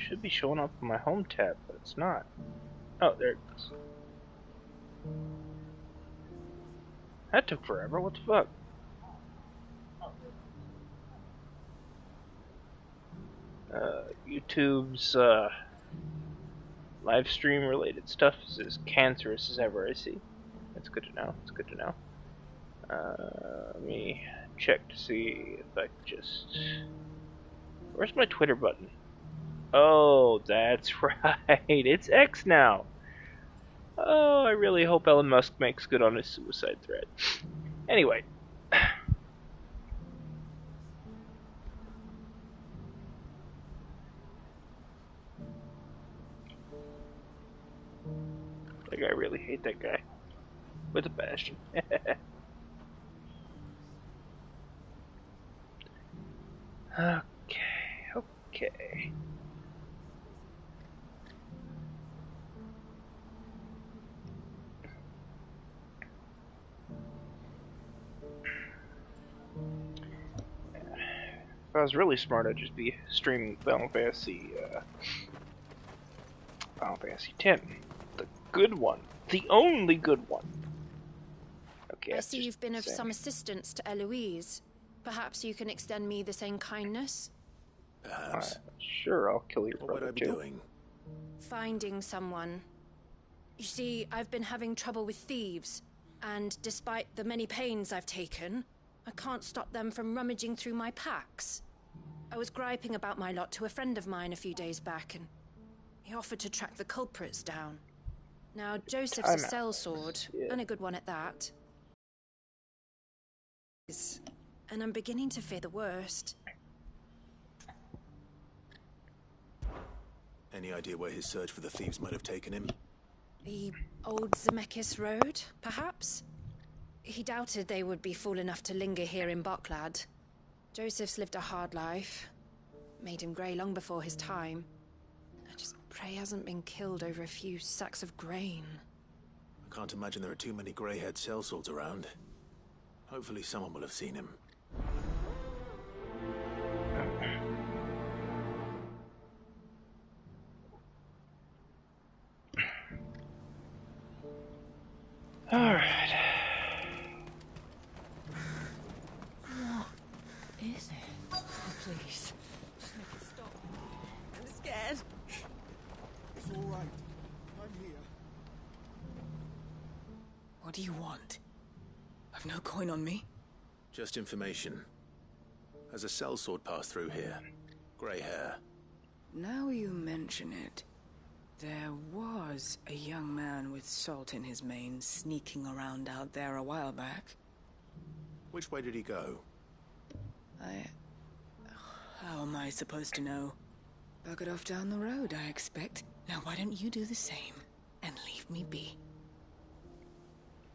should be showing up on my home tab, but it's not. Oh, there it goes. That took forever. What the fuck? YouTube's live stream related stuff is as cancerous as ever, I see. That's good to know. It's good to know. Let me check to see if I can just... Where's my Twitter button? Oh, that's right. It's X now. Oh, I really hope Elon Musk makes good on his suicide threat. Anyway. Like, I really hate that guy. With a passion. Okay. If I was really smart, I'd just be streaming Final Fantasy X. The good one. The only good one. Okay, I see you've been of some assistance to Eloise. Perhaps you can extend me the same kindness? Perhaps. Sure, I'll kill your brother, what would I be doing? Finding someone. You see, I've been having trouble with thieves, and despite the many pains I've taken, I can't stop them from rummaging through my packs. I was griping about my lot to a friend of mine a few days back, and he offered to track the culprits down. Now, Joseph's a sellsword, and a good one at that. And I'm beginning to fear the worst. Any idea where his search for the thieves might have taken him? The old Zemeckis Road, perhaps? He doubted they would be fool enough to linger here in Boklad. Joseph's lived a hard life. Made him grey long before his time. I just pray he hasn't been killed over a few sacks of grain. I can't imagine there are too many grey-haired sellswords around. Hopefully someone will have seen him. Alright. What is it? Oh, please. Just make it stop. I'm scared. It's all right. I'm here. What do you want? I've no coin on me. Just information. Has a sellsword passed through here? Grey hair. Now you mention it, there was a young man with salt in his mane sneaking around out there a while back. Which way did he go? How am I supposed to know? Buggered off down the road, I expect. Now why don't you do the same and leave me be?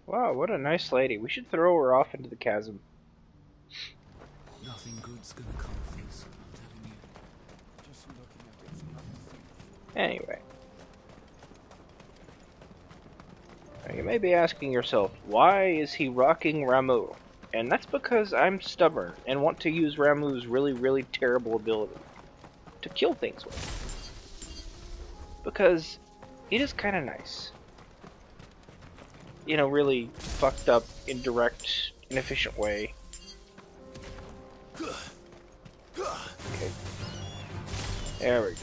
Wow, what a nice lady. We should throw her off into the chasm. Nothing good's gonna come of this, I'm telling you. Just looking at it. Anyway. Now you may be asking yourself, why is he rocking Ramuh? And that's because I'm stubborn and want to use Ramuh's really terrible ability to kill things with. Because it is kind of nice. In a really fucked up, indirect, inefficient way. Okay. There we go.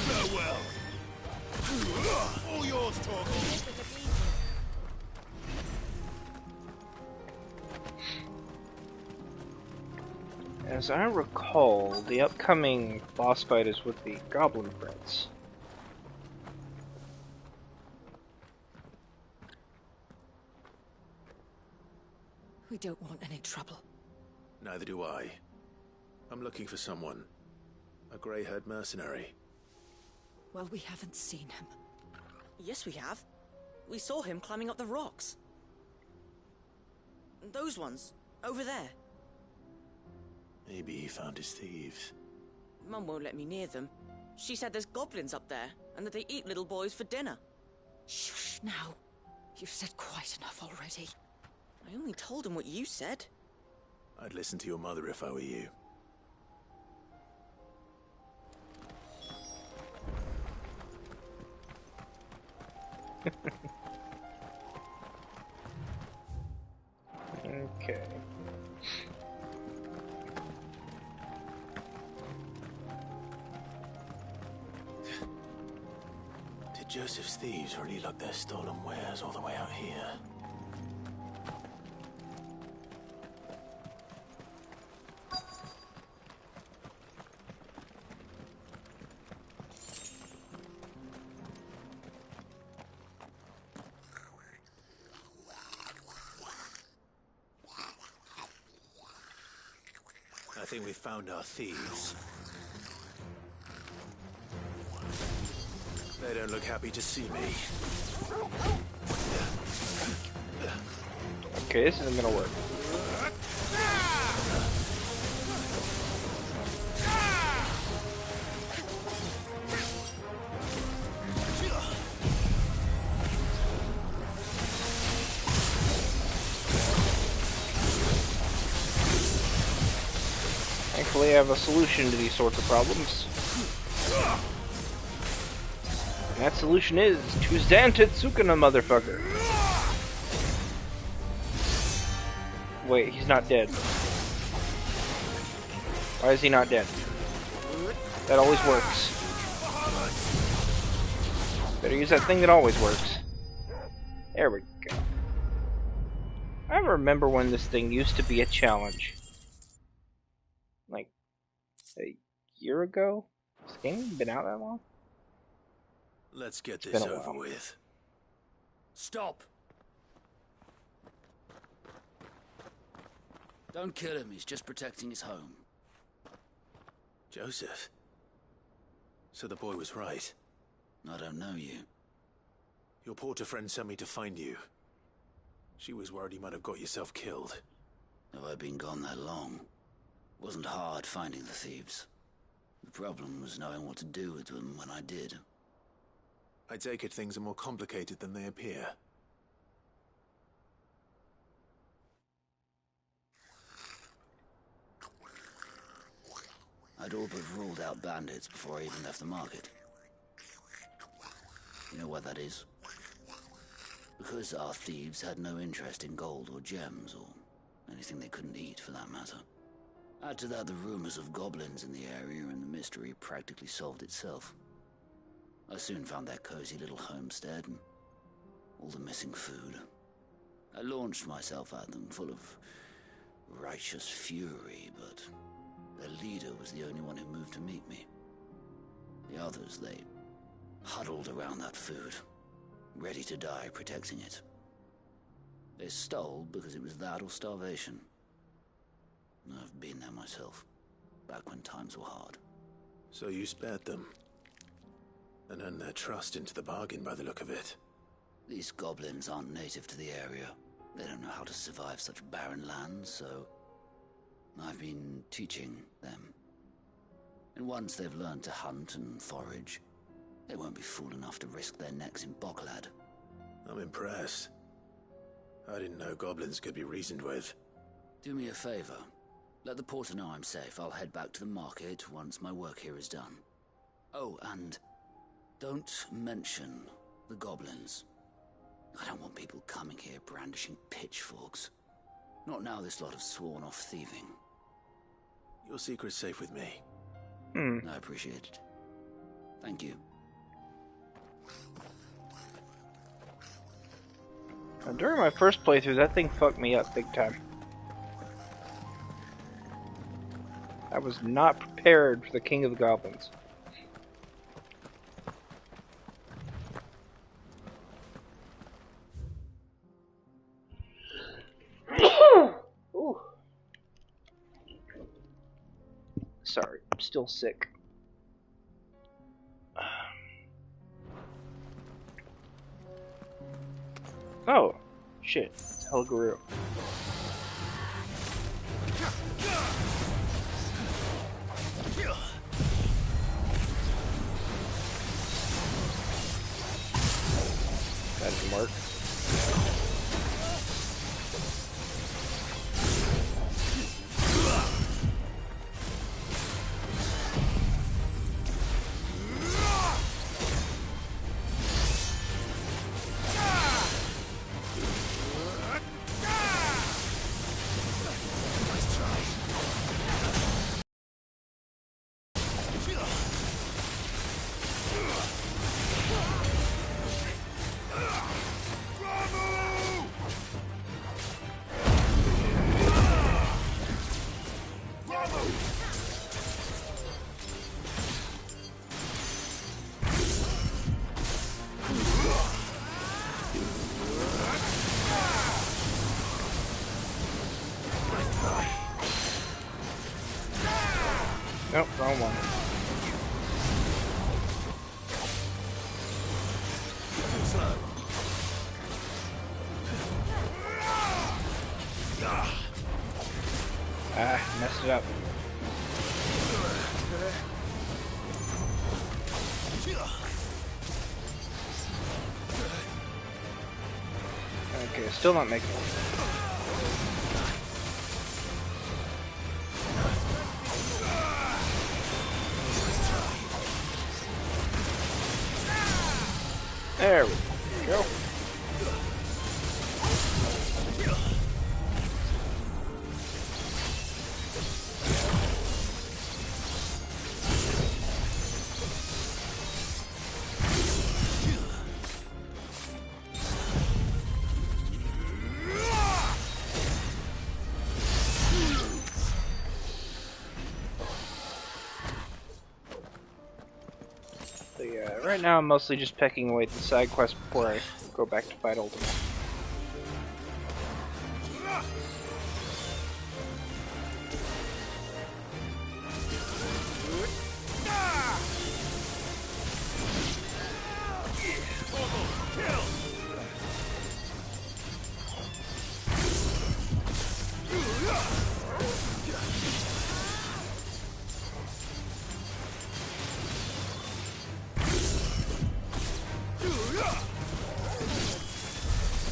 Farewell. All yours, Torgal. As I recall, the upcoming boss fight is with the Goblin Prince. We don't want any trouble. Neither do I. I'm looking for someone. A grey-haired mercenary. Well, we haven't seen him. Yes, we have. We saw him climbing up the rocks. Those ones, over there. Maybe he found his thieves. Mum won't let me near them. She said there's goblins up there, and that they eat little boys for dinner. Shush now. You've said quite enough already. I only told him what you said. I'd listen to your mother if I were you. Okay. Did Joseph's thieves really lug their stolen wares all the way out here? I think we found our thieves. They don't look happy to see me. Okay, this isn't gonna work. Thankfully, I have a solution to these sorts of problems. And that solution is to Zantetsuka, motherfucker. Wait, he's not dead. Why is he not dead? That always works. Better use that thing that always works. There we go. I remember when this thing used to be a challenge. Like, a year ago? Has this game been out that long? Let's get It's this been a over while. with. Stop! Don't kill him, he's just protecting his home. Joseph? So the boy was right. I don't know you. Your porter friend sent me to find you. She was worried you might have got yourself killed. Have I been gone that long? Wasn't hard finding the thieves. The problem was knowing what to do with them when I did. I take it things are more complicated than they appear. I'd all but ruled out bandits before I even left the market. You know what that is? Because our thieves had no interest in gold or gems, or anything they couldn't eat for that matter. Add to that the rumors of goblins in the area, and the mystery practically solved itself. I soon found their cozy little homestead, and all the missing food. I launched myself at them, full of righteous fury, but their leader was the only one who moved to meet me. The others, they huddled around that food, ready to die protecting it. They stole because it was that or starvation. I've been there myself, back when times were hard. So you spared them. And earned their trust into the bargain by the look of it. These goblins aren't native to the area. They don't know how to survive such barren lands, so I've been teaching them. And once they've learned to hunt and forage, they won't be fool enough to risk their necks in Boklad. I'm impressed. I didn't know goblins could be reasoned with. Do me a favor. Let the porter know I'm safe. I'll head back to the market once my work here is done. Oh, and don't mention the goblins. I don't want people coming here brandishing pitchforks. Not now this lot have sworn off thieving. Your secret's safe with me. I appreciate it. Thank you. Now, during my first playthrough, that thing fucked me up big time. I was not prepared for the King of the Goblins. Ooh. Sorry, I'm still sick. Oh, shit, it's Helgaroo. That didn't work. Nope, wrong one. Ah, messed it up. Okay, still not making it. There we go. So yeah, right now I'm mostly just pecking away at the side quest before I go back to fight Ultimate.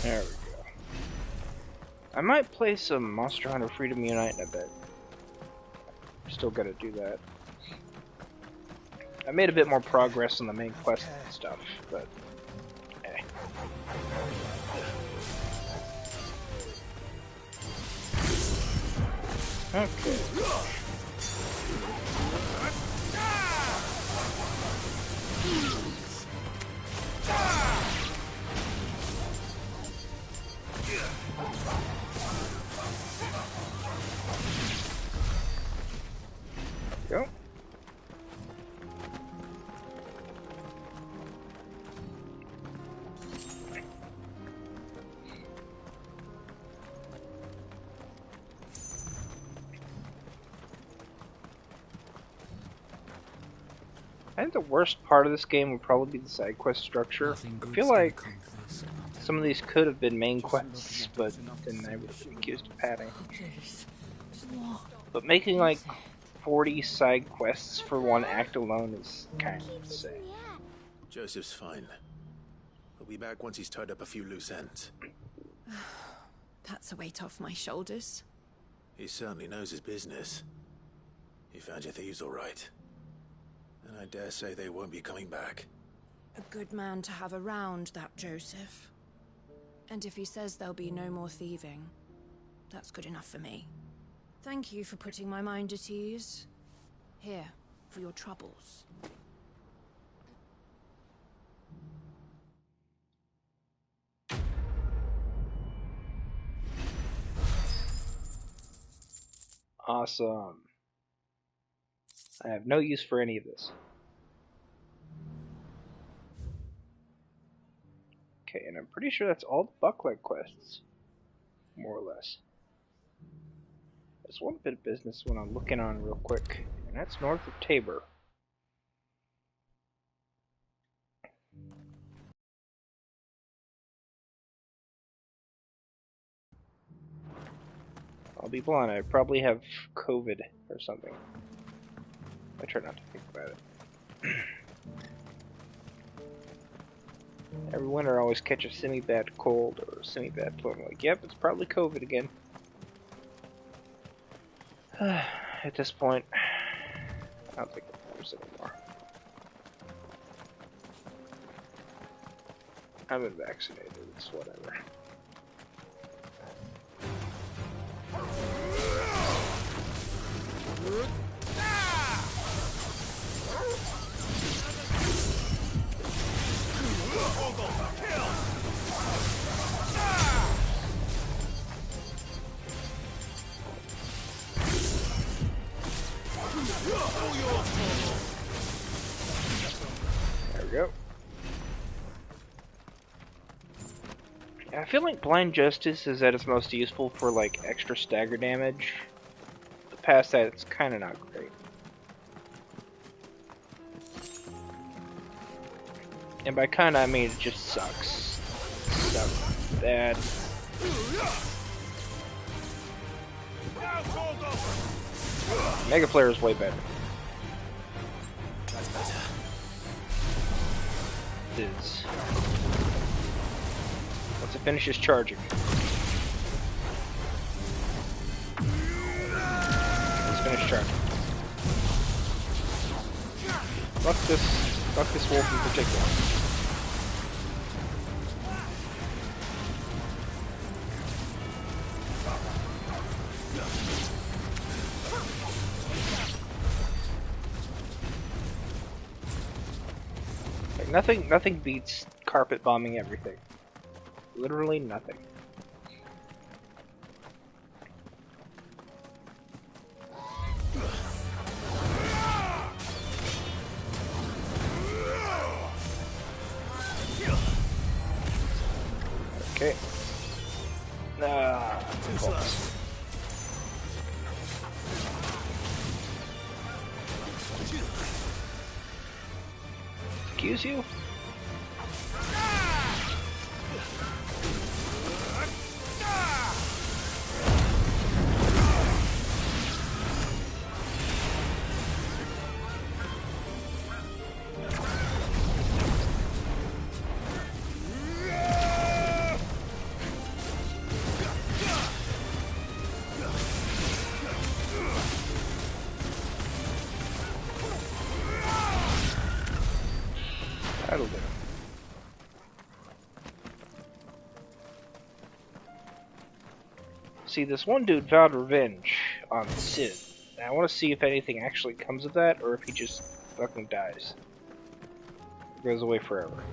There we go. I might play some Monster Hunter Freedom Unite in a bit. Still gotta do that. I made a bit more progress on the main quest and stuff, but eh. Okay. Go. I think the worst part of this game would probably be the side quest structure. I feel like some of these could have been main quests, but then I would have been accused of padding. But making like 40 side quests for one act alone is kind of insane. Joseph's fine. He'll be back once he's tied up a few loose ends. That's a weight off my shoulders. He certainly knows his business. He found your thieves all right. And I dare say they won't be coming back. A good man to have around, that Joseph. And if he says there'll be no more thieving, that's good enough for me. Thank you for putting my mind at ease. Here, for your troubles. Awesome. I have no use for any of this. Okay, and I'm pretty sure that's all the Buckleg quests. More or less. There's one bit of business when I'm looking on real quick, and that's north of Tabor. I'll be blunt, I probably have COVID or something. I try not to think about it. Every winter I always catch a semi-bad cold or a semi-bad flu. I'm like, yep, it's probably COVID again. At this point, I don't think it matters anymore. I've been vaccinated, it's whatever. There we go. I feel like Blind Justice is at its most useful for like extra stagger damage. But past that, it's kind of not great. And by kinda, I mean it just sucks. Sucks bad. Mega Flare is way better. That's better. It is. Once it finishes charging. Let's finish charging. Fuck this wolf in particular. Like nothing beats carpet bombing everything. Literally nothing. Okay. Close. Excuse you? That'll do. See, this one dude vowed revenge on Sid. And I want to see if anything actually comes of that, or if he just fucking dies. Goes away forever.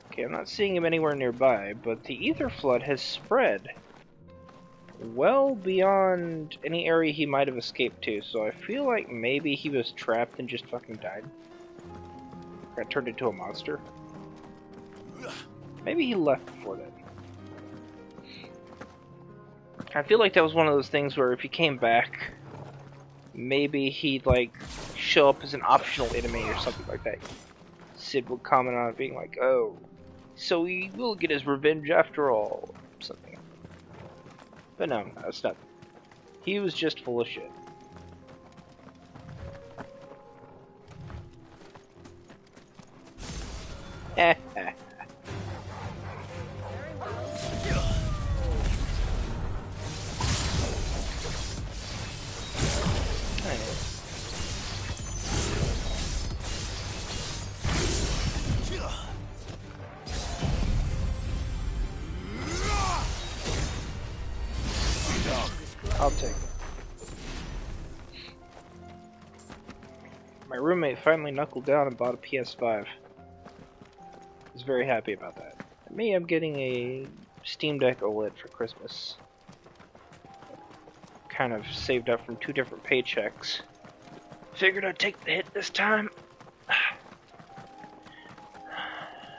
Okay, I'm not seeing him anywhere nearby, but the Ether Flood has spread well beyond any area he might have escaped to, so I feel like maybe he was trapped and just fucking died. Got turned into a monster. Maybe he left before that. I feel like that was one of those things where if he came back, maybe he'd like show up as an optional enemy or something like that. Sid would comment on it being like, oh, so he will get his revenge after all, or something. But no, that's not. He was just full of shit. I'll take it. My roommate finally knuckled down and bought a PS5. He's very happy about that. And me, I'm getting a Steam Deck OLED for Christmas. Kind of saved up from 2 different paychecks. Figured I'd take the hit this time.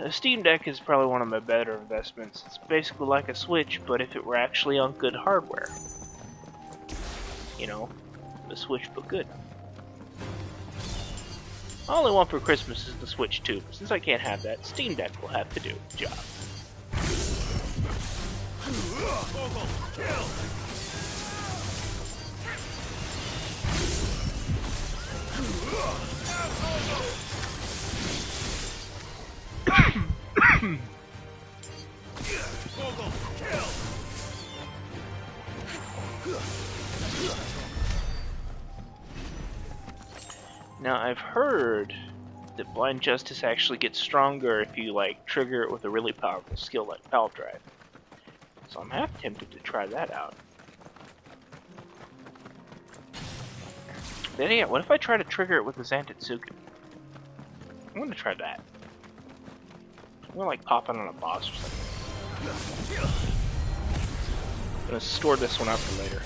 The Steam Deck is probably one of my better investments. It's basically like a Switch, but if it were actually on good hardware. You know, the Switch but good. All I want for Christmas is the Switch 2, but since I can't have that, Steam Deck will have to do its job. Now I've heard that Blind Justice actually gets stronger if you like trigger it with a really powerful skill like Pal Drive. So I'm half tempted to try that out. Then yeah, what if I try to trigger it with the Zantetsuken? I'm gonna try that. I'm gonna like pop it on a boss or something. I'm gonna store this one up for later.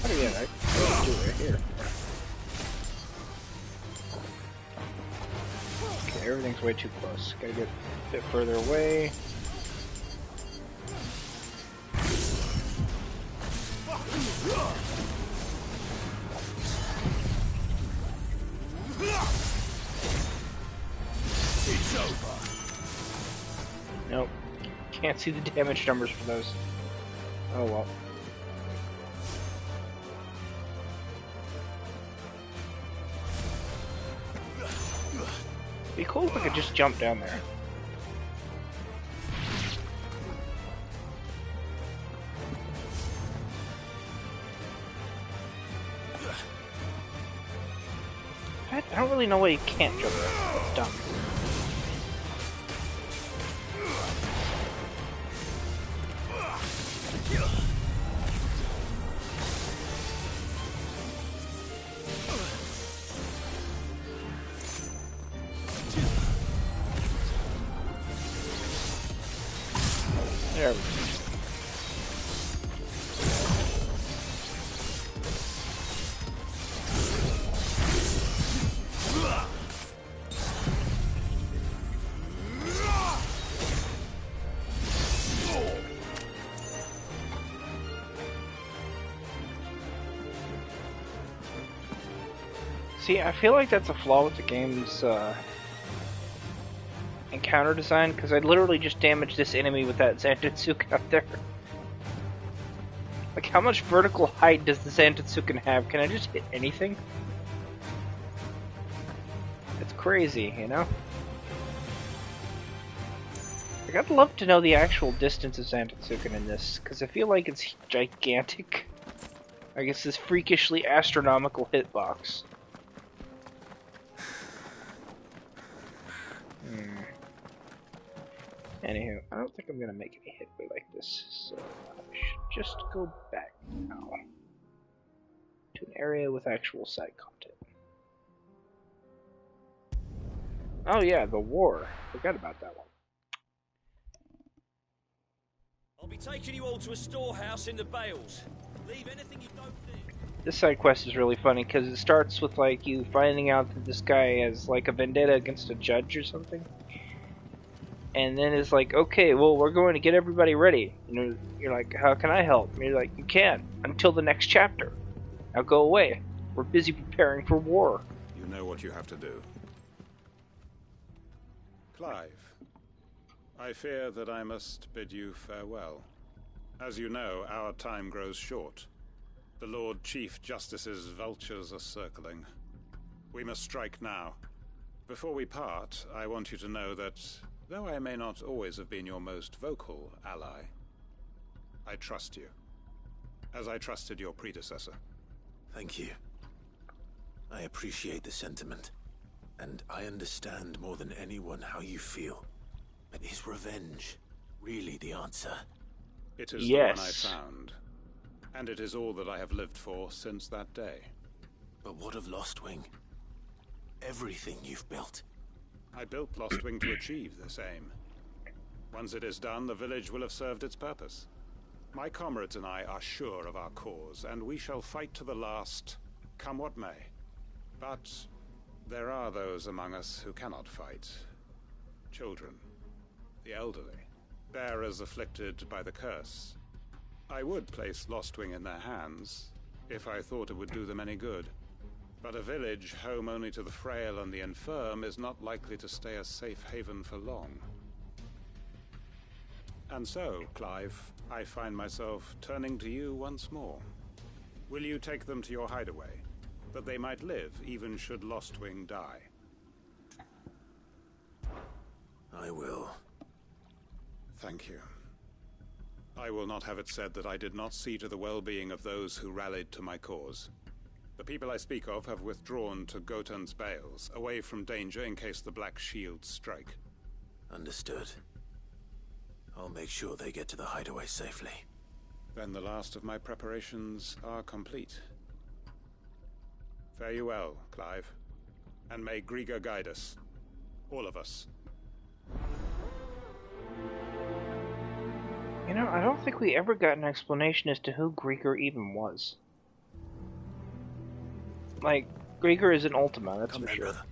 Oh yeah, I can do it right here. Okay, everything's way too close. Gotta get a bit further away. It's over. Nope. Can't see the damage numbers for those. Oh well. It'd be cool if I could just jump down there. I don't really know why you can't jump there. That's dumb. There we go. See, I feel like that's a flaw with the game's encounter design, because I literally just damaged this enemy with that Zantetsuken up there. Like, how much vertical height does the Zantetsuken have? Can I just hit anything? It's crazy, you know? Like, I'd love to know the actual distance of Zantetsuken in this, because I feel like it's gigantic. I guess this freakishly astronomical hitbox. Anywho, I don't think I'm gonna make any headway like this, so I should just go back now to an area with actual side content. Oh yeah, the war. Forgot about that one. I'll be taking you all to a storehouse in the Bales. Leave anything you don't need. This side quest is really funny because it starts with like you finding out that this guy has like a vendetta against a judge or something. And then it's like, okay, well, we're going to get everybody ready. And you're like, how can I help? And you're like, you can't until the next chapter. Now go away. We're busy preparing for war. You know what you have to do. Clive, I fear that I must bid you farewell. As you know, our time grows short. The Lord Chief Justice's vultures are circling. We must strike now. Before we part, I want you to know that though I may not always have been your most vocal ally, I trust you, as I trusted your predecessor. Thank you. I appreciate the sentiment, and I understand more than anyone how you feel. But is revenge really the answer? It is Yes. the one I found, and it is all that I have lived for since that day. But what of Lostwing? Everything you've built. I built Lostwing to achieve this aim. Once it is done, the village will have served its purpose. My comrades and I are sure of our cause, and we shall fight to the last, come what may. But there are those among us who cannot fight. Children, the elderly, bearers afflicted by the curse. I would place Lostwing in their hands, if I thought it would do them any good. But a village home only to the frail and the infirm is not likely to stay a safe haven for long. And so, Clive, I find myself turning to you once more. Will you take them to your hideaway? that they might live even should Lostwing die. I will. Thank you. I will not have it said that I did not see to the well-being of those who rallied to my cause. The people I speak of have withdrawn to Gotan's Bales, away from danger in case the Black Shields strike. Understood. I'll make sure they get to the hideaway safely. Then the last of my preparations are complete. Fare you well, Clive. And may Grieger guide us. All of us. You know, I don't think we ever got an explanation as to who Grieger even was. Like, Grieger is an Ultima, that's for sure. Brother.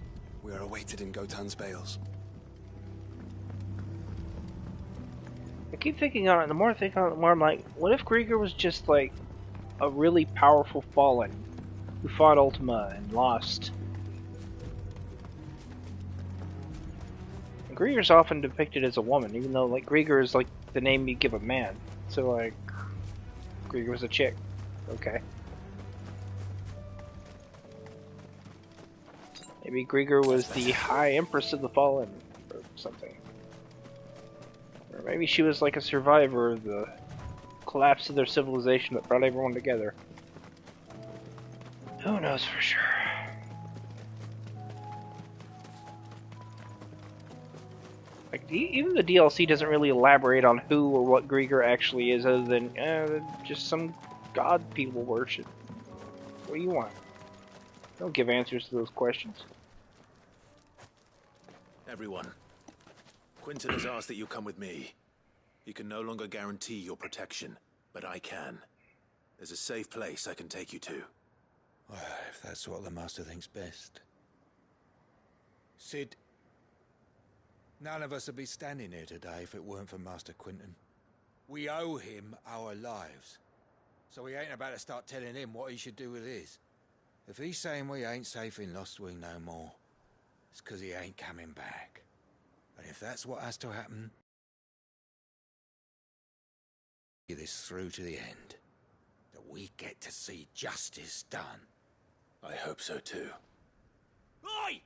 We are awaited in Gotan's Bales. I keep thinking on it, the more I think on it, the more I'm like, what if Grieger was just like a really powerful Fallen who fought Ultima and lost? And Grieger's often depicted as a woman, even though like Grieger is like the name you give a man. So like, Grieger was a chick. Okay. Maybe Grieger was the High Empress of the Fallen or something. Or maybe she was like a survivor of the collapse of their civilization that brought everyone together. Who knows for sure? Like, even the DLC doesn't really elaborate on who or what Grieger actually is, other than just some god people worship. What do you want? Don't give answers to those questions. Everyone. Quinton has asked that you come with me. He can no longer guarantee your protection, but I can. There's a safe place I can take you to. Well, if that's what the Master thinks best. Sid, none of us would be standing here today if it weren't for Master Quinton. We owe him our lives. So we ain't about to start telling him what he should do with his. If he's saying we ain't safe in Lostwing no more, it's 'cause he ain't coming back. And if that's what has to happen, see this through to the end. That we get to see justice done. I hope so too. Oi!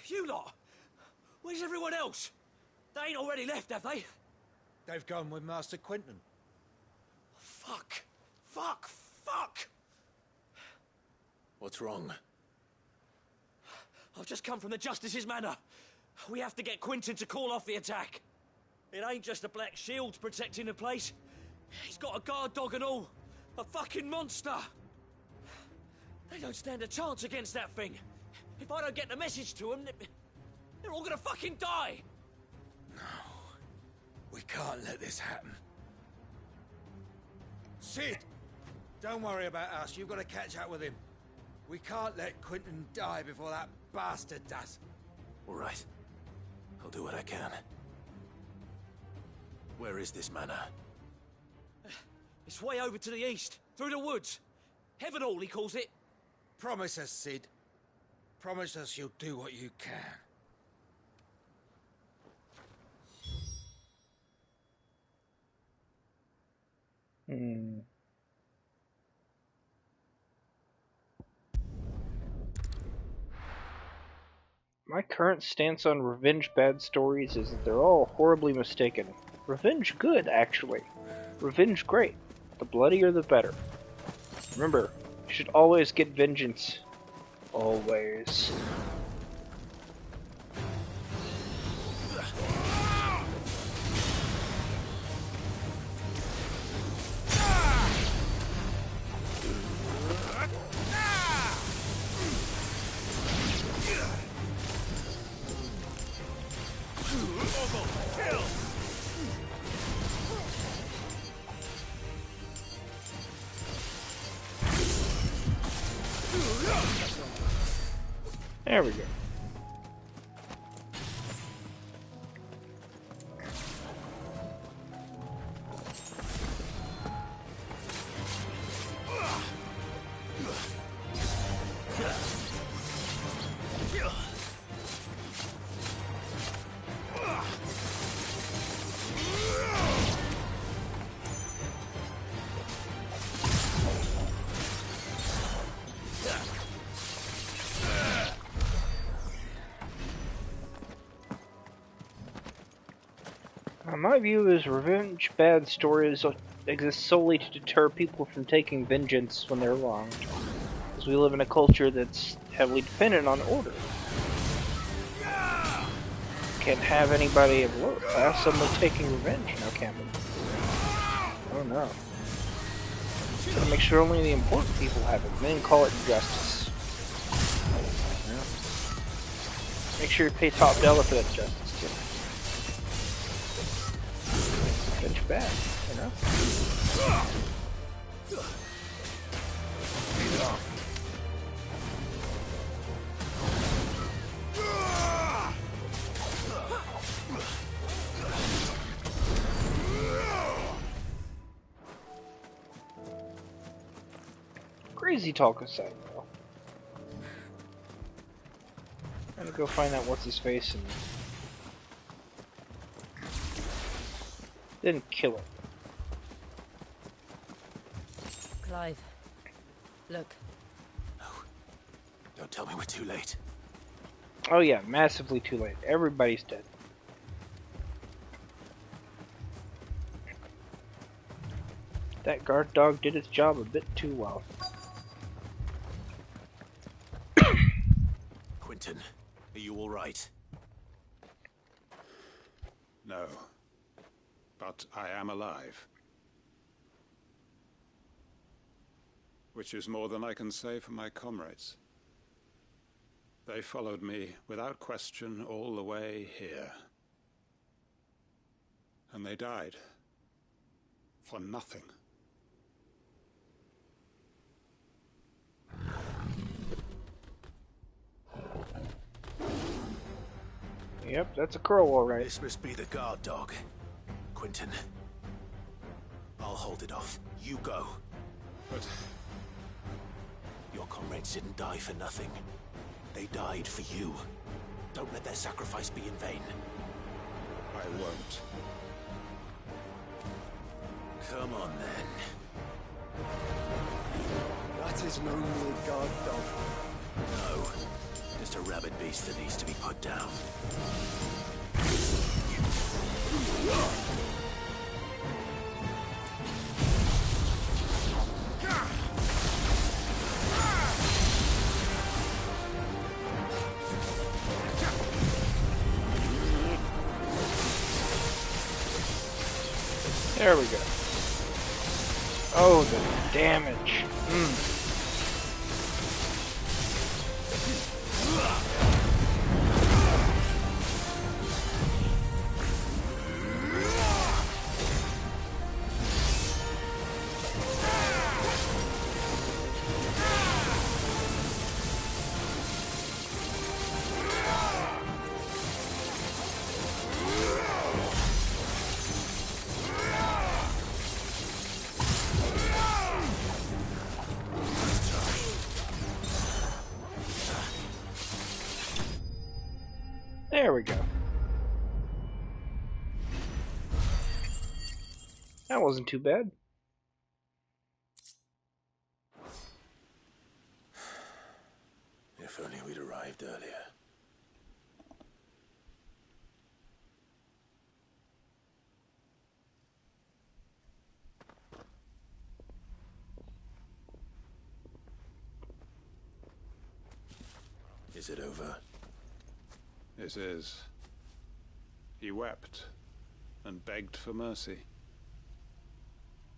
You lot! Where's everyone else? They ain't already left, have they? They've gone with Master Quinton. Fuck! Fuck! Fuck! What's wrong? I've just come from the Justice's manor. We have to get Quinton to call off the attack. It ain't just the Black Shields protecting the place. He's got a guard dog and all. A fucking monster. They don't stand a chance against that thing. If I don't get the message to them, they're all gonna fucking die. No. We can't let this happen. Sid! Don't worry about us. You've got to catch up with him. We can't let Quinton die before that bastard does. All right. I'll do what I can. Where is this manor? It's way over to the east, through the woods. Heaven Hall, he calls it. Promise us, Sid. Promise us you'll do what you can. My current stance on revenge bad stories is that they're all horribly mistaken. Revenge good, actually. Revenge great. The bloodier the better. Remember, you should always get vengeance. Always. There we go. My view is revenge bad stories exist solely to deter people from taking vengeance when they're wronged. Because we live in a culture that's heavily dependent on order. Can't have anybody of lower class suddenly taking revenge now, can we? Oh no. Gotta make sure only the important people have it, and then call it justice. Yeah. Make sure you pay top dollar for that justice, too. Revenge bad, you know? Crazy talk aside, though. I'm gonna go find out what's his face and then kill him. Clive, look. No. Don't tell me we're too late. Oh yeah, massively too late. Everybody's dead. That guard dog did its job a bit too well. Quentin, are you all right? No. But I am alive. Which is more than I can say for my comrades. They followed me without question all the way here. And they died. For nothing. Yep, that's a crow, alright. This must be the guard dog. Quentin. I'll hold it off. You go. But your comrades didn't die for nothing. They died for you. Don't let their sacrifice be in vain. I won't. Come on, then. That isn't only a guard dog. No. Just a rabid beast that needs to be put down. There we go. Oh, the damage. There we go. That wasn't too bad. If only we'd arrived earlier. Is it over? It is. He wept and begged for mercy.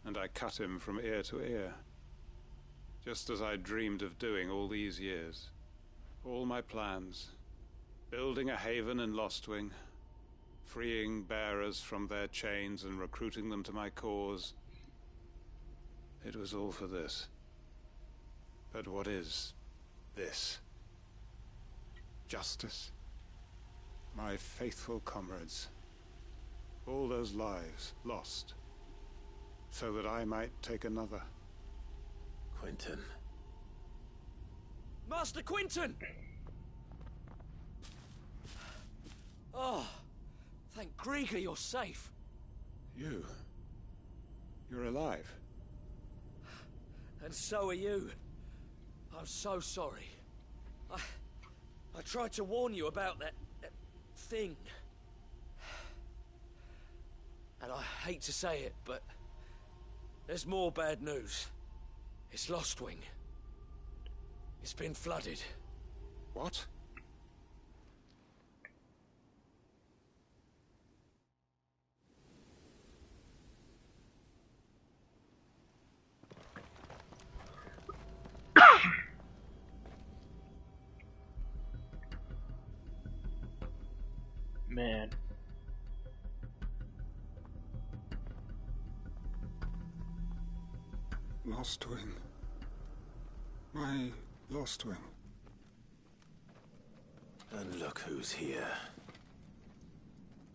And I cut him from ear to ear. Just as I dreamed of doing all these years. All my plans. Building a haven in Lostwing. Freeing bearers from their chains and recruiting them to my cause. It was all for this. But what is this? Justice? My faithful comrades. All those lives lost. So that I might take another. Quentin. Master Quentin! Oh, thank Grieger you're safe. You're alive. And so are you. I'm so sorry. I tried to warn you about that thing. And I hate to say it, but there's more bad news. It's Lostwing. It's been flooded. What? Man. Lostwing. My Lostwing. And look who's here.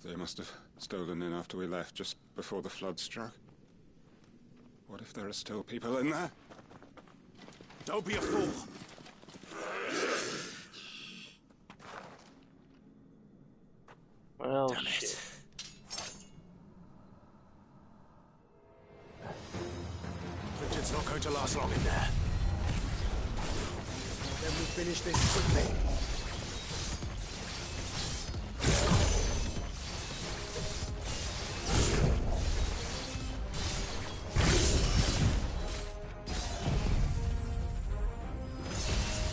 They must have stolen in after we left, just before the flood struck. What if there are still people in there? Don't be a fool! Well, Damn shit. it. Richard's not going to last long in there. Then we finish this quickly.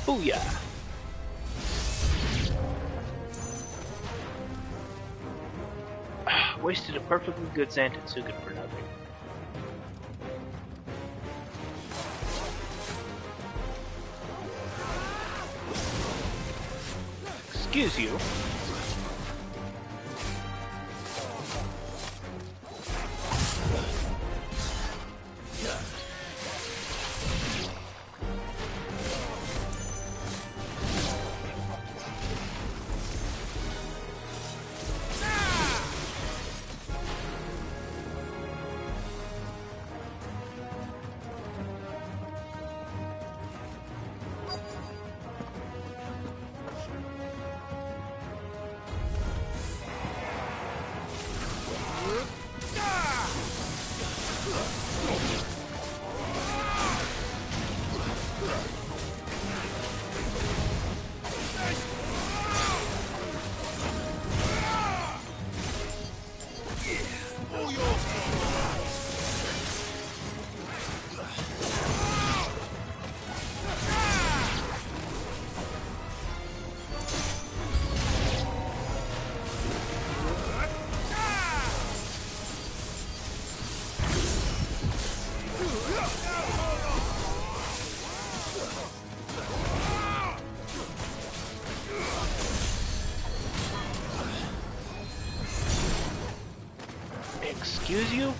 Booyah! Wasted a perfectly good Zantetsuken for nothing. Excuse you. Excuse you?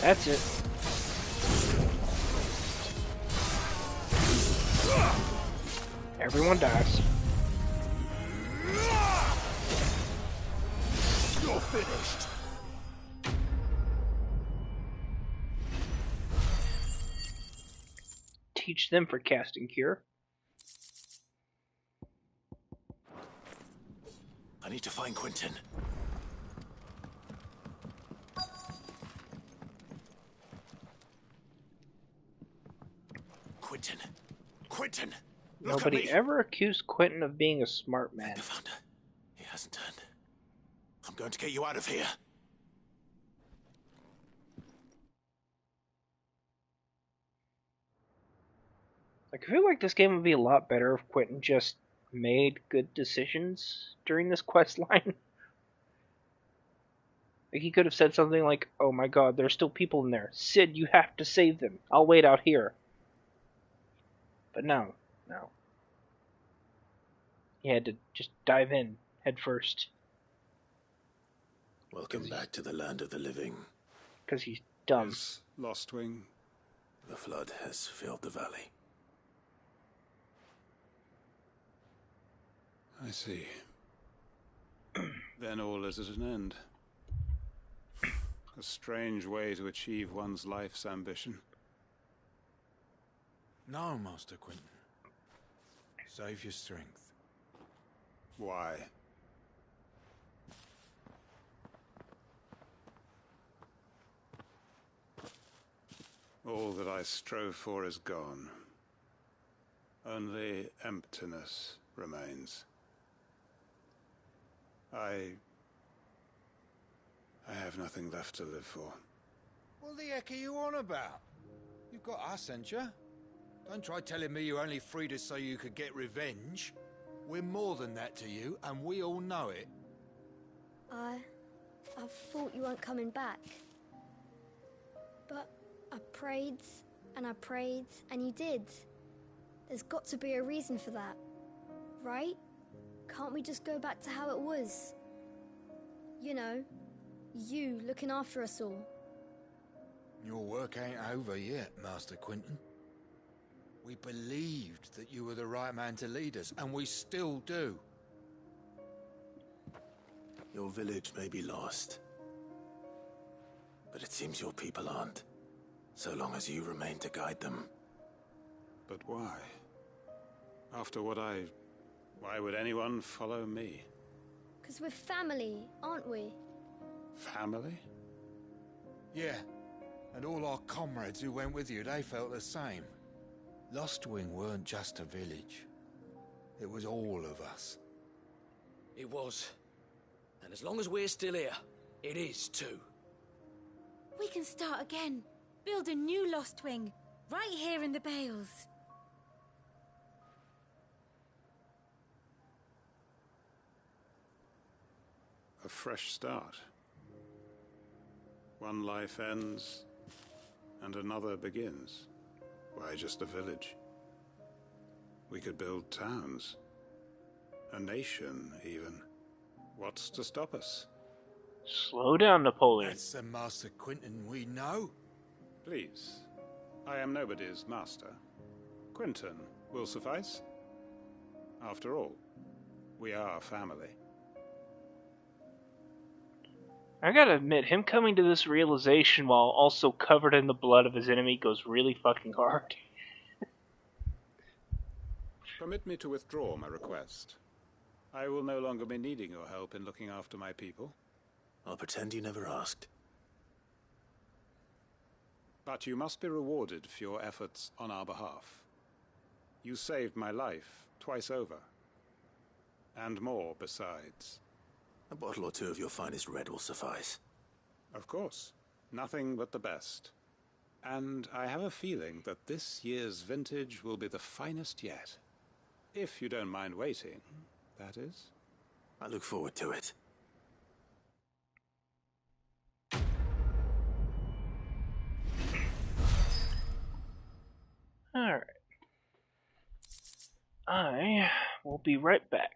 That's it. Everyone dies. You're finished. Teach them for casting cure. I need to find Quentin. Quentin. Quentin! Look Nobody at me. ever accused Quentin of being a smart man. Pathfinder. He hasn't turned. I'm going to get you out of here. Like, I feel like this game would be a lot better if Quentin just made good decisions during this quest line. Like, he could have said something like, "Oh my god, there's still people in there. Sid, you have to save them. I'll wait out here." But no. He had to just dive in head first. Welcome back to the land of the living. Because he's dumb. Is Lostwing? The flood has filled the valley. I see. Then all is at an end. A strange way to achieve one's life's ambition. No, Master Quentin. Save your strength. Why? All that I strove for is gone. Only emptiness remains. I have nothing left to live for. What the heck are you on about? You've got us, ain't you? Don't try telling me you only freed us so you could get revenge. We're more than that to you, and we all know it. I thought you weren't coming back. But I prayed, and you did. There's got to be a reason for that, right? Can't we just go back to how it was? You know, you looking after us all. Your work ain't over yet, Master Quentin. We believed that you were the right man to lead us, and we still do. Your village may be lost, but it seems your people aren't, so long as you remain to guide them. But why? After what why would anyone follow me? 'Cause we're family, aren't we? Family? Yeah, and all our comrades who went with you, they felt the same. Lostwing weren't just a village. It was all of us. It was. And as long as we're still here, it is too. We can start again. Build a new Lostwing, right here in the Bales. A fresh start. One life ends, and another begins. Why, just a village. We could build towns. A nation, even. What's to stop us? Slow down, Napoleon. That's the Master Quentin we know. Please. I am nobody's master. Quentin will suffice. After all, we are family. I gotta admit, him coming to this realization while also covered in the blood of his enemy goes really fucking hard. Permit me to withdraw my request. I will no longer be needing your help in looking after my people. I'll pretend you never asked. But you must be rewarded for your efforts on our behalf. You saved my life twice over. And more besides. A bottle or two of your finest red will suffice. Of course. Nothing but the best. And I have a feeling that this year's vintage will be the finest yet. If you don't mind waiting, that is. I look forward to it. Alright. I will be right back.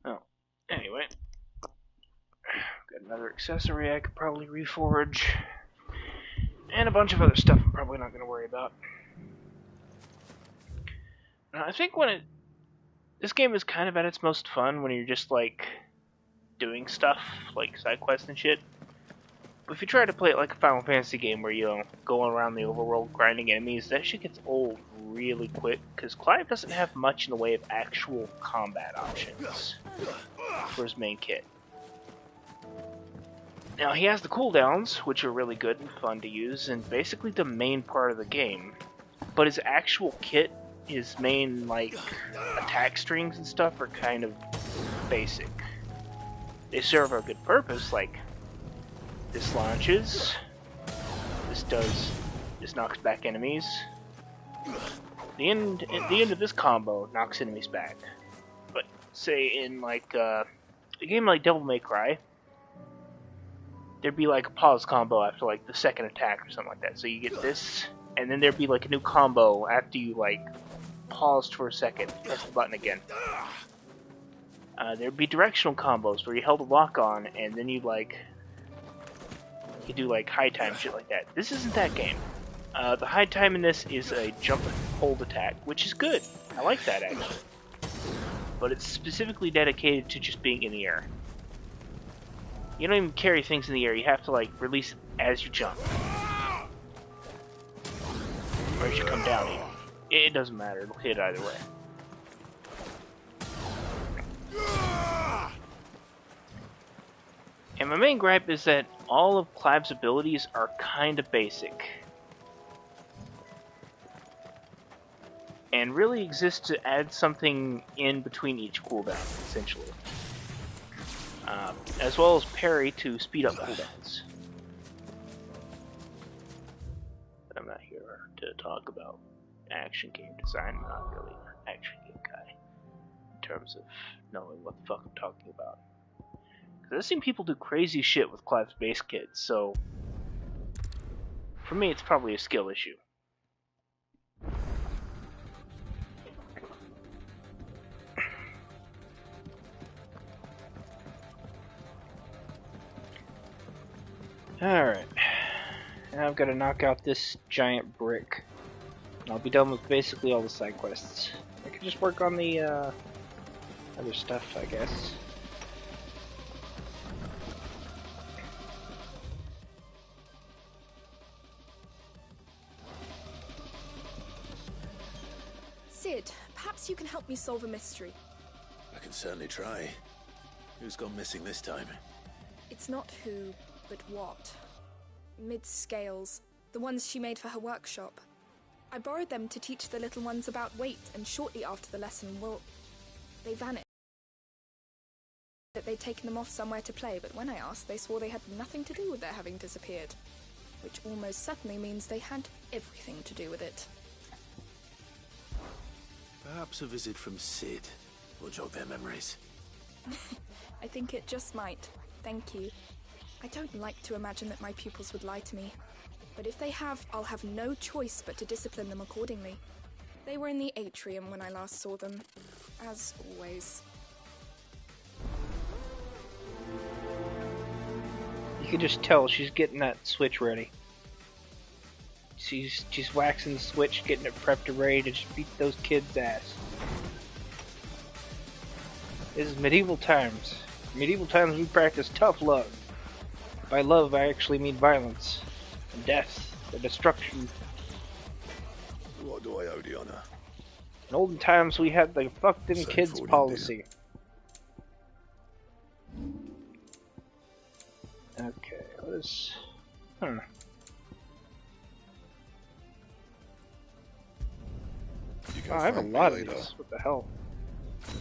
Oh, anyway. Got another accessory I could probably reforge. And a bunch of other stuff I'm probably not going to worry about. Now, I think this game is kind of at its most fun when you're just, like, doing stuff, like Sidequest and shit. But if you try to play it like a Final Fantasy game where you go around the overworld grinding enemies, that shit gets old really quick, because Clive doesn't have much in the way of actual combat options for his main kit. Now, he has the cooldowns, which are really good and fun to use, and basically the main part of the game. But his actual kit his main, like, attack strings and stuff are kind of basic. They serve a good purpose, like, this launches, this knocks back enemies. At the end of this combo knocks enemies back. But, say in, like, a game like Devil May Cry, there'd be, like, a pause combo after, like, the second attack or something like that. So you get this, and then there'd be, like, a new combo after you, like, paused for a second, press the button again. There'd be directional combos where you held a lock on, and then you do, like, high time, shit like that. This isn't that game. The high time in this is a jump and hold attack, which is good. I like that, actually. But it's specifically dedicated to just being in the air. You don't even carry things in the air, you have to, like, release it as you jump. Or as you come down, even. It doesn't matter, it'll hit either way. And my main gripe is that all of Clive's abilities are kinda basic. And really exist to add something in between each cooldown, essentially. As well as parry to speed up cooldowns. But I'm not here to talk about action game design. I'm not really an action game guy in terms of knowing what the fuck I'm talking about. Because I've seen people do crazy shit with Clive's base kits, so for me it's probably a skill issue. Alright, now I've got to knock out this giant brick. I'll be done with basically all the side quests. I can just work on the other stuff, I guess. Sid, perhaps you can help me solve a mystery. I can certainly try. Who's gone missing this time? It's not who, but what. Mid-scales, the ones she made for her workshop. I borrowed them to teach the little ones about weight, and shortly after the lesson, well, they vanished. That they'd taken them off somewhere to play, but when I asked, they swore they had nothing to do with their having disappeared. Which almost certainly means they had everything to do with it. Perhaps a visit from Sid will jog their memories. I think it just might. Thank you. I don't like to imagine that my pupils would lie to me. But if they have, I'll have no choice but to discipline them accordingly. They were in the atrium when I last saw them, as always. You can just tell she's getting that switch ready. She's waxing the switch, getting it prepped and ready to just beat those kids' ass. This is medieval times. In medieval times we practice tough love. By love I actually mean violence, and death, and destruction. What do I owe the honor? In olden times we had the fuck them kids policy. Okay, what is... You can I have a thank me lot of later. these. What the hell?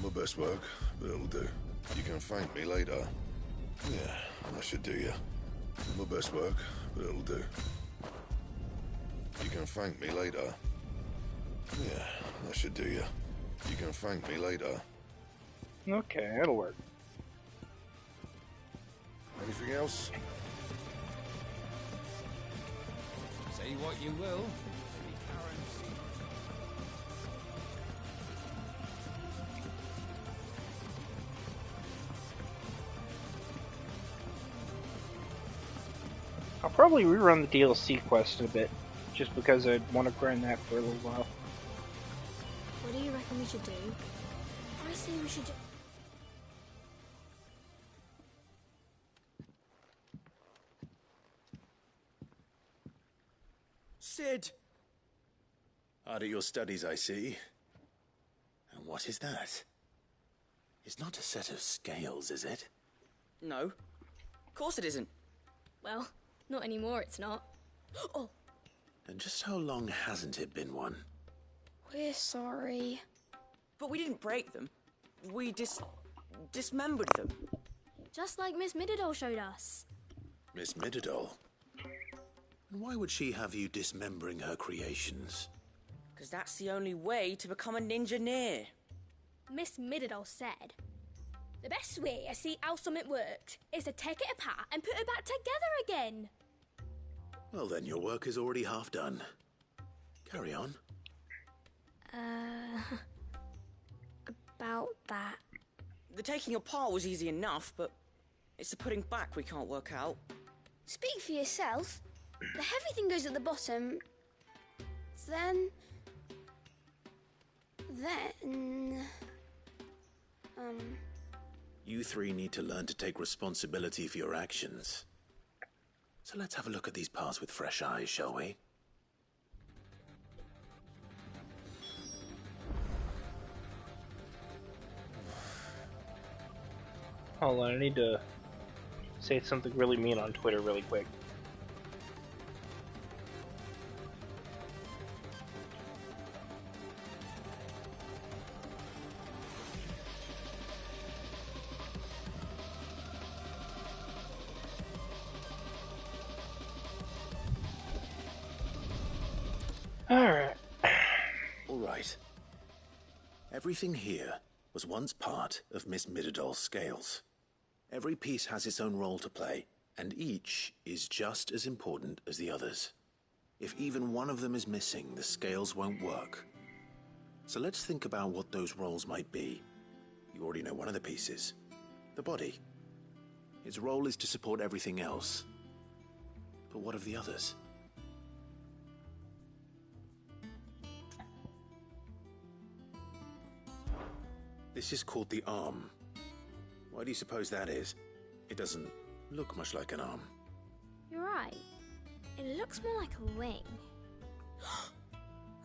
My best work, but it'll do. You can thank me later. Yeah, that should do you. My best work, but it'll do. You can thank me later. Yeah, that should do you. You can thank me later. Okay, that'll work. Anything else? Say what you will. I'll probably rerun the DLC quest in a bit, just because I want to grind that for a little while. What do you reckon we should do? I say we should do... Sid! Hard at your studies, I see. And what is that? It's not a set of scales, is it? No. Of course it isn't. Well, not anymore, it's not. Oh! And just how long hasn't it been one? We're sorry. But we didn't break them. We dismembered them. Just like Miss Mididol showed us. Miss Mididol? Why would she have you dismembering her creations? Because that's the only way to become a ninja-neer. Miss Mididol said, the best way to see how something worked is to take it apart and put it back together again. Well then, your work is already half done. Carry on. About that. The taking apart was easy enough, but it's the putting back we can't work out. Speak for yourself. The heavy thing goes at the bottom. Then... You three need to learn to take responsibility for your actions. So let's have a look at these parts with fresh eyes, shall we? Hold on, I need to say something really mean on Twitter really quick. Alright. Everything here was once part of Miss Mididol's scales. Every piece has its own role to play, and each is just as important as the others. If even one of them is missing, the scales won't work. So let's think about what those roles might be. You already know one of the pieces. The body. Its role is to support everything else. But what of the others? This is called the arm. Why do you suppose that is? It doesn't look much like an arm. You're right. It looks more like a wing.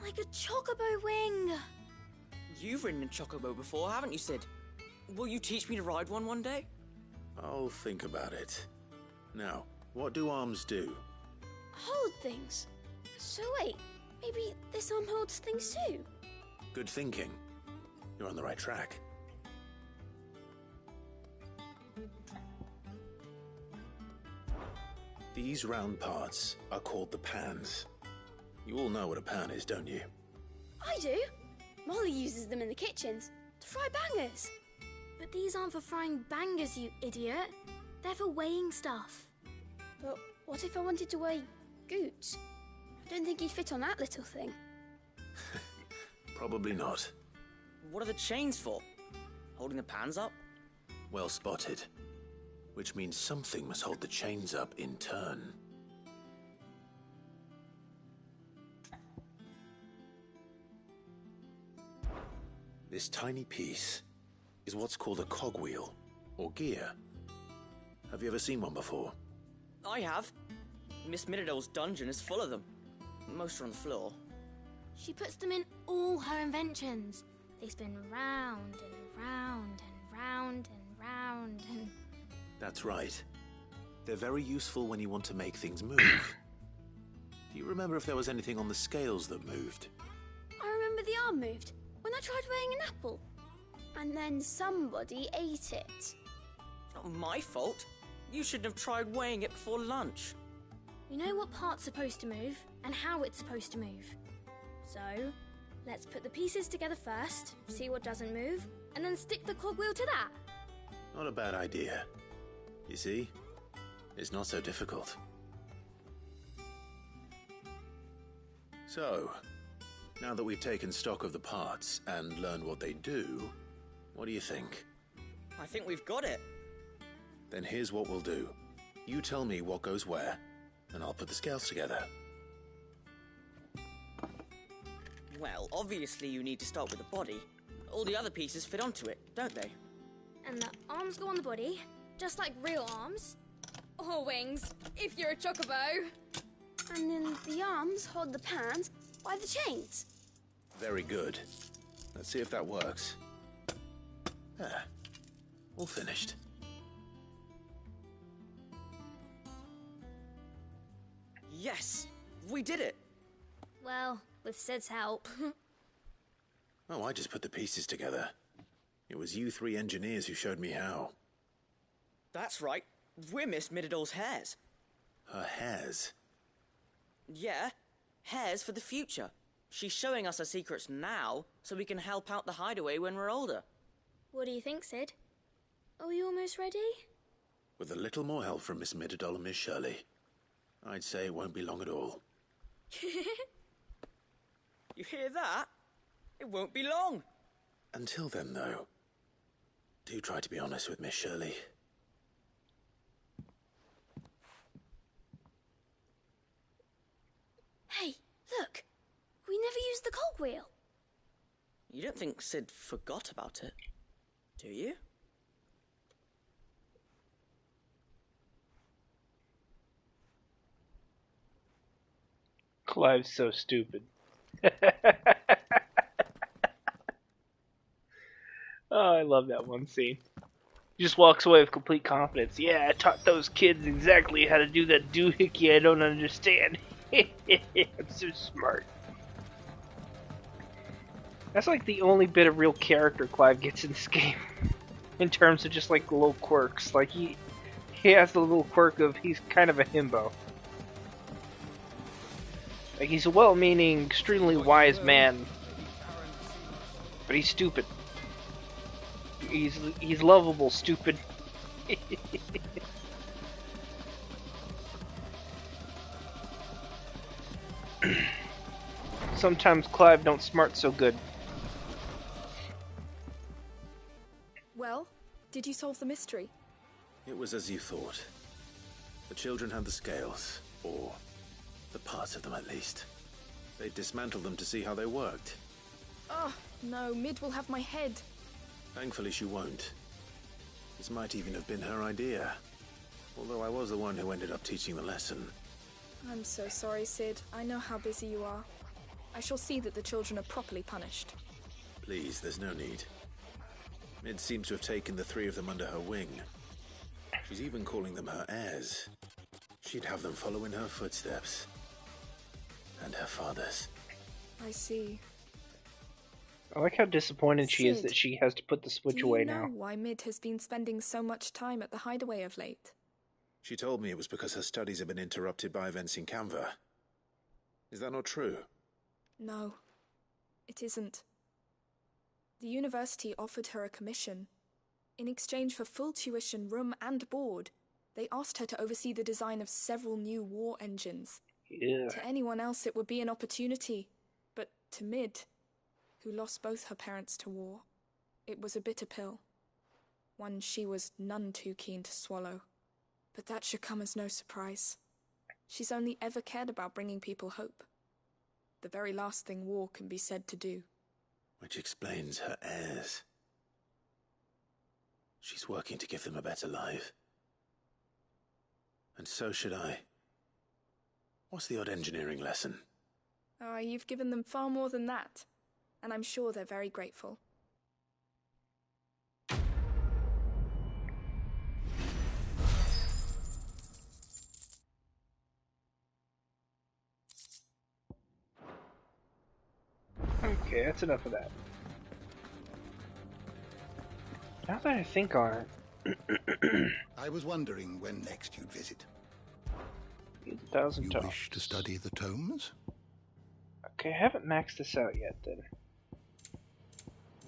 Like a chocobo wing! You've ridden a chocobo before, haven't you, Sid? Will you teach me to ride one day? I'll think about it. Now, what do arms do? Hold things. So wait, maybe this arm holds things too? Good thinking. You're on the right track. These round parts are called the pans. You all know what a pan is, don't you? I do. Molly uses them in the kitchens to fry bangers. But these aren't for frying bangers, you idiot. They're for weighing stuff. But what if I wanted to weigh Goots? I don't think he'd fit on that little thing. Probably not. What are the chains for? Holding the pans up? Well spotted. Which means something must hold the chains up in turn. This tiny piece is what's called a cogwheel, or gear. Have you ever seen one before? I have. Miss Mididol's dungeon is full of them. Most are on the floor. She puts them in all her inventions. They spin round and round and round and round and... That's right. They're very useful when you want to make things move. Do you remember if there was anything on the scales that moved? I remember the arm moved when I tried weighing an apple. And then somebody ate it. Not my fault. You shouldn't have tried weighing it before lunch. You know what part's supposed to move and how it's supposed to move. So, let's put the pieces together first, see what doesn't move, and then stick the cogwheel to that. Not a bad idea. You see? It's not so difficult. So, now that we've taken stock of the parts and learned what they do, what do you think? I think we've got it. Then here's what we'll do. You tell me what goes where, and I'll put the scales together. Well, obviously you need to start with the body. All the other pieces fit onto it, don't they? And the arms go on the body, just like real arms. Or wings, if you're a chocobo. And then the arms hold the pans by the chains. Very good. Let's see if that works. There. All finished. Yes! We did it! Well, with Sid's help. Oh, I just put the pieces together. It was you three engineers who showed me how. That's right. We're Miss Mididol's heirs. Her hairs? Yeah, heirs for the future. She's showing us her secrets now, so we can help out the hideaway when we're older. What do you think, Sid? Are we almost ready? With a little more help from Miss Mididol and Miss Shirley, I'd say it won't be long at all. You hear that? It won't be long. Until then, though, do try to be honest with Miss Shirley. Hey, look! We never used the cogwheel. You don't think Sid forgot about it, do you? Clive's so stupid. Oh, I love that one scene. He just walks away with complete confidence. Yeah, I taught those kids exactly how to do that doohickey I don't understand. I'm so smart. That's like the only bit of real character Clive gets in this game. In terms of just like little quirks. Like he has the little quirk of he's kind of a himbo. Like he's a well-meaning, extremely wise man. But he's stupid. He's lovable, stupid. Sometimes Clive don't smart so good. Well, did you solve the mystery? It was as you thought. The children had the scales, or the parts of them at least. They dismantled them to see how they worked. Oh, no, Mid will have my head. Thankfully she won't. This might even have been her idea. Although I was the one who ended up teaching the lesson. I'm so sorry, Sid. I know how busy you are. I shall see that the children are properly punished. Please, there's no need. Mid seems to have taken the three of them under her wing. She's even calling them her heirs. She'd have them follow in her footsteps. And her father's. I see. I like how disappointed she is Sid, that she has to put the switch away now. Do you know why Mid has been spending so much time at the hideaway of late? She told me it was because her studies have been interrupted by events in Canva. Is that not true? No, it isn't. The university offered her a commission. In exchange for full tuition, room and board, they asked her to oversee the design of several new war engines. Yeah. To anyone else it would be an opportunity, but to Mid, who lost both her parents to war, it was a bitter pill. One she was none too keen to swallow. But that should come as no surprise. She's only ever cared about bringing people hope. The very last thing war can be said to do. Which explains her heirs. She's working to give them a better life. And so should I. What's the odd engineering lesson? Oh, you've given them far more than that. And I'm sure they're very grateful. Okay, that's enough of that. Now that I think on it... I was wondering when next you'd visit. 1,000 You tomes. wish to study the tomes? Okay, I haven't maxed this out yet then.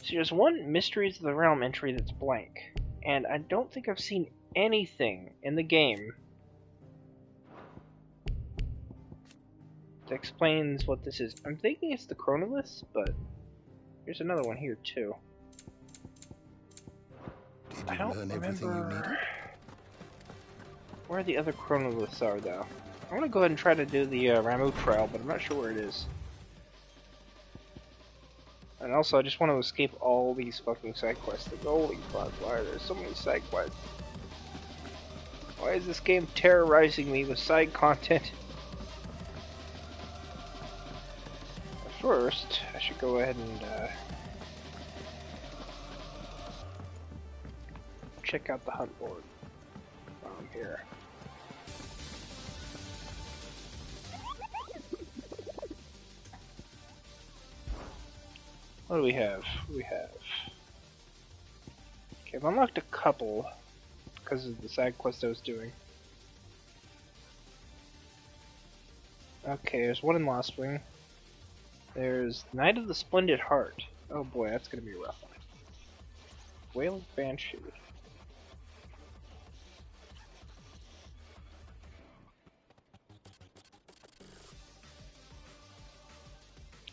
So there's one Mysteries of the Realm entry that's blank. And I don't think I've seen anything in the game that explains what this is. I'm thinking it's the Chronoliths, but there's another one here too. Did you learn everything you needed? Where the other Chronoliths are, though. I want to go ahead and try to do the Ramu trial, but I'm not sure where it is. And also, I just want to escape all these fucking side quests. Holy fuck, why are there so many side quests? Why is this game terrorizing me with side content? First, I should go ahead and check out the hunt board while I'm here. What do we have? We have... Okay, I've unlocked a couple because of the side quest I was doing. Okay, there's one in Lost Wing. There's Knight of the Splendid Heart. Oh boy, that's gonna be a rough one. Whale of Banshee.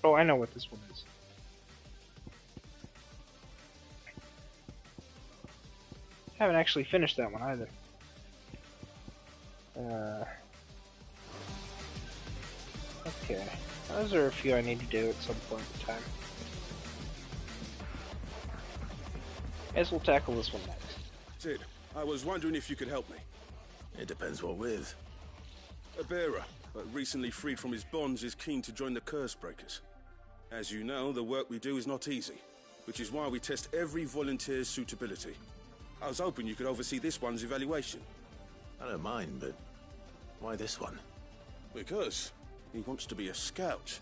Oh, I know what this one is. I haven't actually finished that one either. Okay. Those are a few I need to do at some point in time. Guess we'll tackle this one next. Sid, I was wondering if you could help me. It depends what with. A bearer, but recently freed from his bonds, is keen to join the Curse Breakers. As you know, the work we do is not easy, which is why we test every volunteer's suitability. I was hoping you could oversee this one's evaluation. I don't mind, but why this one? Because he wants to be a scout.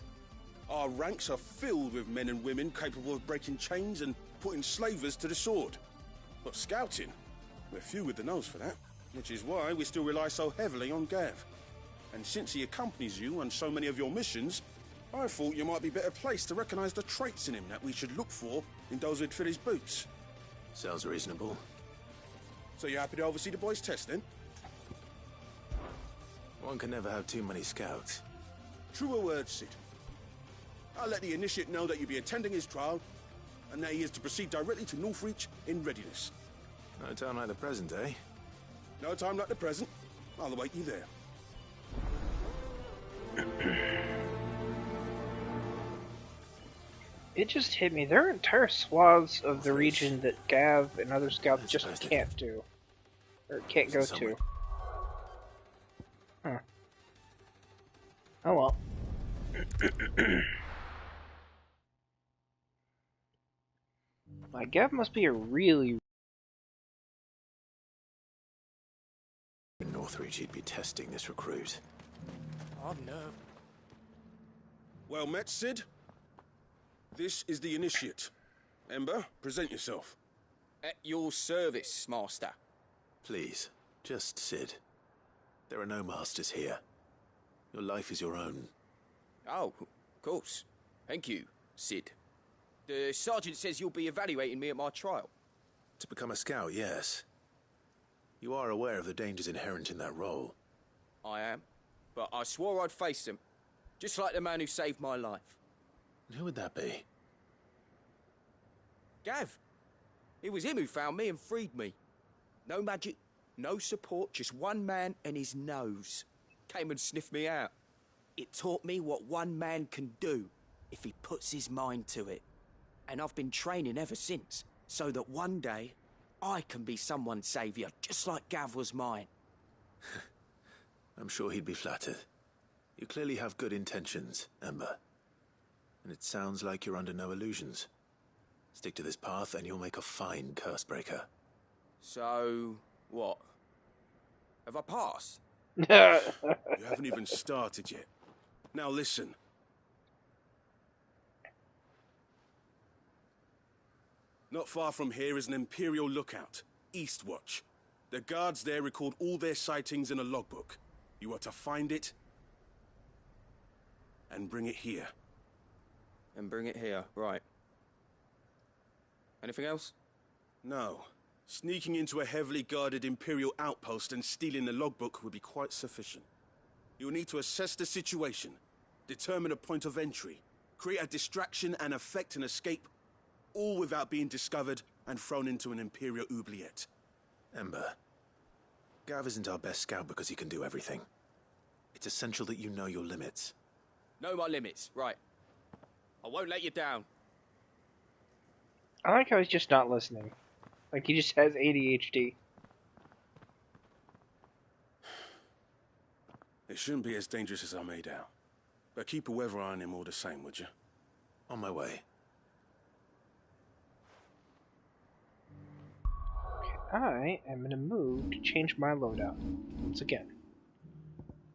Our ranks are filled with men and women capable of breaking chains and putting slavers to the sword. But scouting, we're few with the nose for that, which is why we still rely so heavily on Gav. And since he accompanies you on so many of your missions, I thought you might be better placed to recognize the traits in him that we should look for in those who'd fill his boots. Sounds reasonable. So you're happy to oversee the boys' test, then? One can never have too many scouts. Truer words, Sid. I'll let the initiate know that you'll be attending his trial, and that he is to proceed directly to Northreach in readiness. No time like the present, eh? No time like the present. I'll await you there. It just hit me. There are entire swaths of the region that Gav and other scouts just can't do. Or can't go to. Huh. Oh well. My Gav must be a really... In Northreach, he'd be testing this recruit. Oh no. Well met, Sid. This is the initiate. Ember, present yourself. At your service, Master. Please, just Sid. There are no masters here. Your life is your own. Oh, of course. Thank you, Sid. The sergeant says you'll be evaluating me at my trial. To become a scout, yes. You are aware of the dangers inherent in that role. I am. But I swore I'd face them. Just like the man who saved my life. Who would that be? Gav. It was him who found me and freed me. No magic, no support, just one man and his nose. Came and sniffed me out. It taught me what one man can do if he puts his mind to it. And I've been training ever since, so that one day I can be someone's saviour, just like Gav was mine. I'm sure he'd be flattered. You clearly have good intentions, Ember. And it sounds like you're under no illusions. Stick to this path and you'll make a fine Cursebreaker. So, what? Have I passed? You haven't even started yet. Now listen. Not far from here is an Imperial lookout, Eastwatch. The guards there record all their sightings in a logbook. You are to find it and bring it here. And bring it here, right. Anything else? No. Sneaking into a heavily guarded Imperial outpost and stealing the logbook would be quite sufficient. You'll need to assess the situation, determine a point of entry, create a distraction and effect an escape, all without being discovered and thrown into an Imperial oubliette. Ember, Gav isn't our best scout because he can do everything. It's essential that you know your limits. Know my limits, right. I won't let you down. I like how he's just not listening. Like he just has ADHD. It shouldn't be as dangerous as I made out. But keep a weather eye on him all the same, would you? On my way. I am in a mood to change my loadout once again.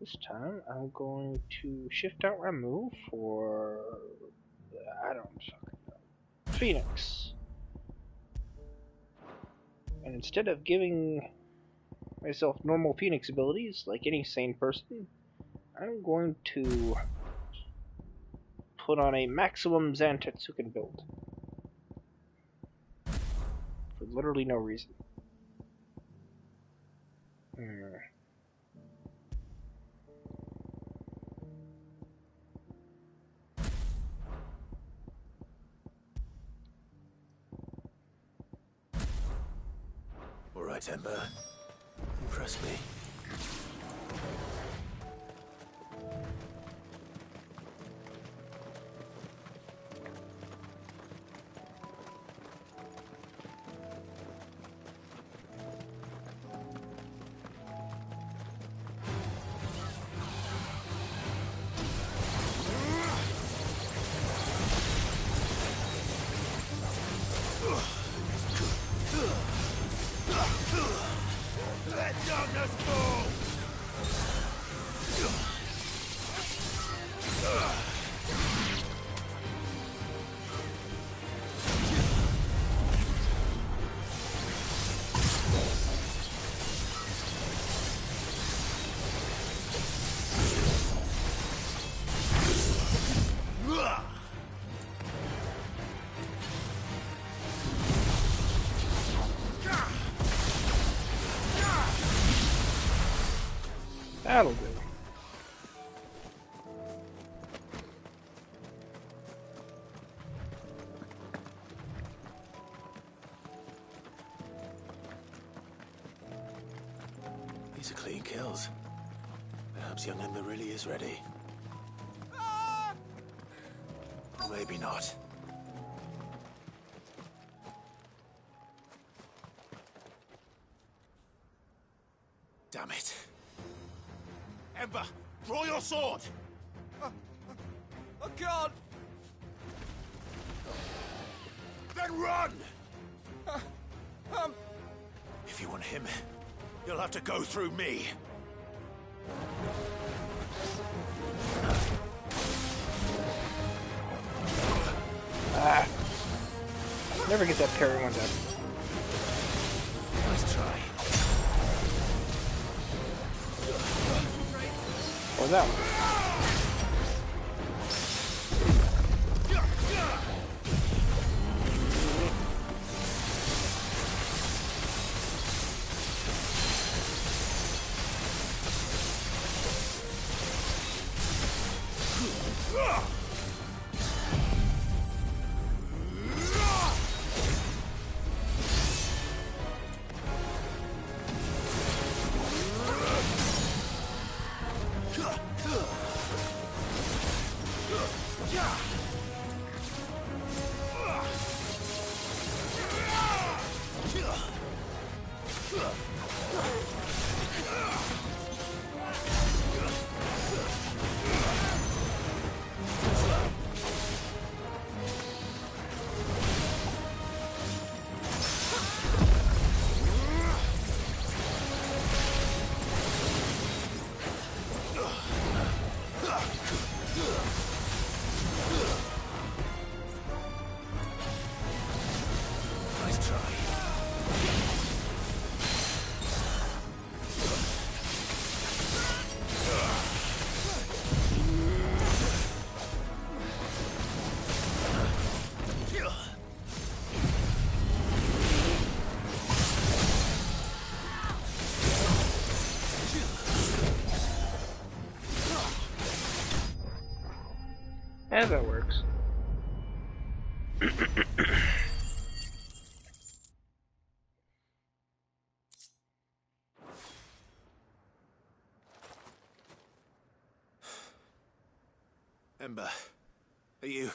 This time I'm going to shift out Ramu for... I don't fucking know. Phoenix. And instead of giving myself normal Phoenix abilities, like any sane person, I'm going to put on a maximum Zantetsuken build. For literally no reason. All right, Ember. Impress me. Let darkness fall! That'll do. These are clean kills. Perhaps young Ember really is ready. Or maybe not. Damn it. Ember, draw your sword! I can't! Then run! If you want him, you'll have to go through me. Never get that parry one down. Nice try. What was that one? And that works. Ember, are you...